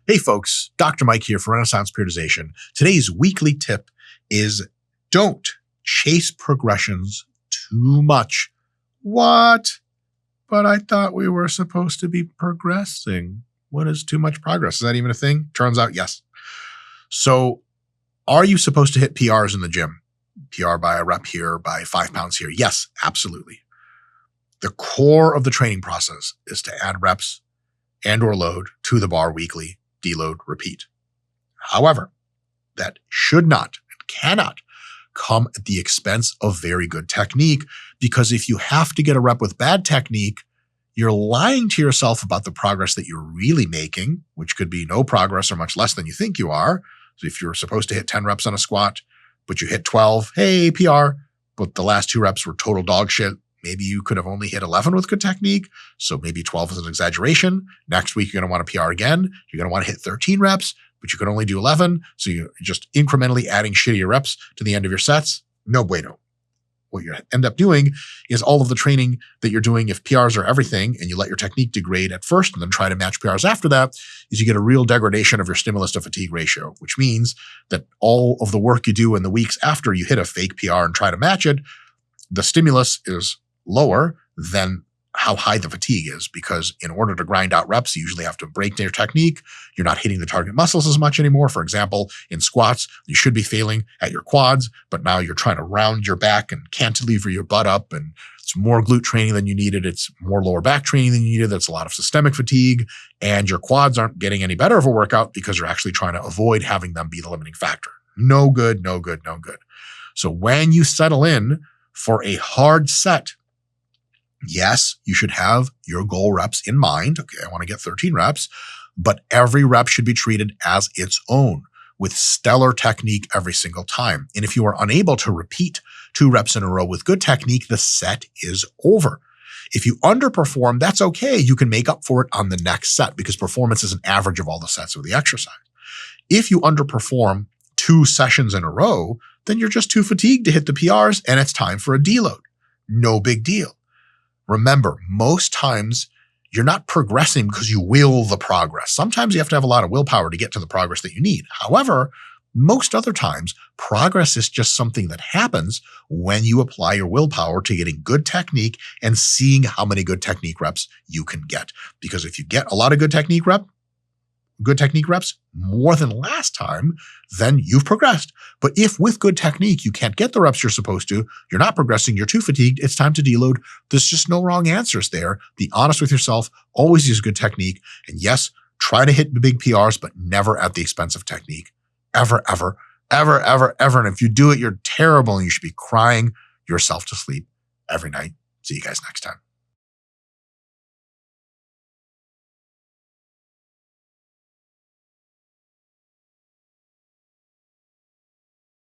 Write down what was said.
Hey folks, Dr. Mike here for Renaissance Periodization. Today's weekly tip is don't chase progressions too much. What? But I thought we were supposed to be progressing. What is too much progress? Is that even a thing? Turns out, yes. So are you supposed to hit PRs in the gym? PR by a rep here, by 5 pounds here? Yes, absolutely. The core of the training process is to add reps and or load to the bar weekly. Deload, repeat. However, that should not and cannot come at the expense of very good technique, because if you have to get a rep with bad technique, you're lying to yourself about the progress that you're really making, which could be no progress or much less than you think you are. So if you're supposed to hit 10 reps on a squat, but you hit 12, hey, PR, but the last 2 reps were total dog shit. Maybe you could have only hit 11 with good technique, so maybe 12 is an exaggeration. Next week, you're going to want to PR again. You're going to want to hit 13 reps, but you can only do 11, so you're just incrementally adding shittier reps to the end of your sets. No bueno. What you end up doing is all of the training that you're doing, if PRs are everything, and you let your technique degrade at first and then try to match PRs after that, is you get a real degradation of your stimulus to fatigue ratio, which means that all of the work you do in the weeks after you hit a fake PR and try to match it, the stimulus is lower than how high the fatigue is, because in order to grind out reps, you usually have to break your technique. You're not hitting the target muscles as much anymore. For example, in squats, you should be failing at your quads, but now you're trying to round your back and cantilever your butt up, and it's more glute training than you needed. It's more lower back training than you needed. That's a lot of systemic fatigue, and your quads aren't getting any better of a workout because you're actually trying to avoid having them be the limiting factor. No good, no good, no good. So when you settle in for a hard set, yes, you should have your goal reps in mind. Okay, I want to get 13 reps, but every rep should be treated as its own with stellar technique every single time. And if you are unable to repeat 2 reps in a row with good technique, the set is over. If you underperform, that's okay. You can make up for it on the next set, because performance is an average of all the sets of the exercise. If you underperform 2 sessions in a row, then you're just too fatigued to hit the PRs and it's time for a deload. No big deal. Remember, most times you're not progressing because you will the progress. Sometimes you have to have a lot of willpower to get to the progress that you need. However, most other times, progress is just something that happens when you apply your willpower to getting good technique and seeing how many good technique reps you can get. Because if you get a lot of good technique reps more than last time, then you've progressed. But if with good technique you can't get the reps you're supposed to, you're not progressing, you're too fatigued, it's time to deload. There's just no wrong answers there. Be honest with yourself, always use good technique, and yes, try to hit the big PRs, but never at the expense of technique. Ever, ever, ever, ever, ever. And if you do it, you're terrible and you should be crying yourself to sleep every night. See you guys next time.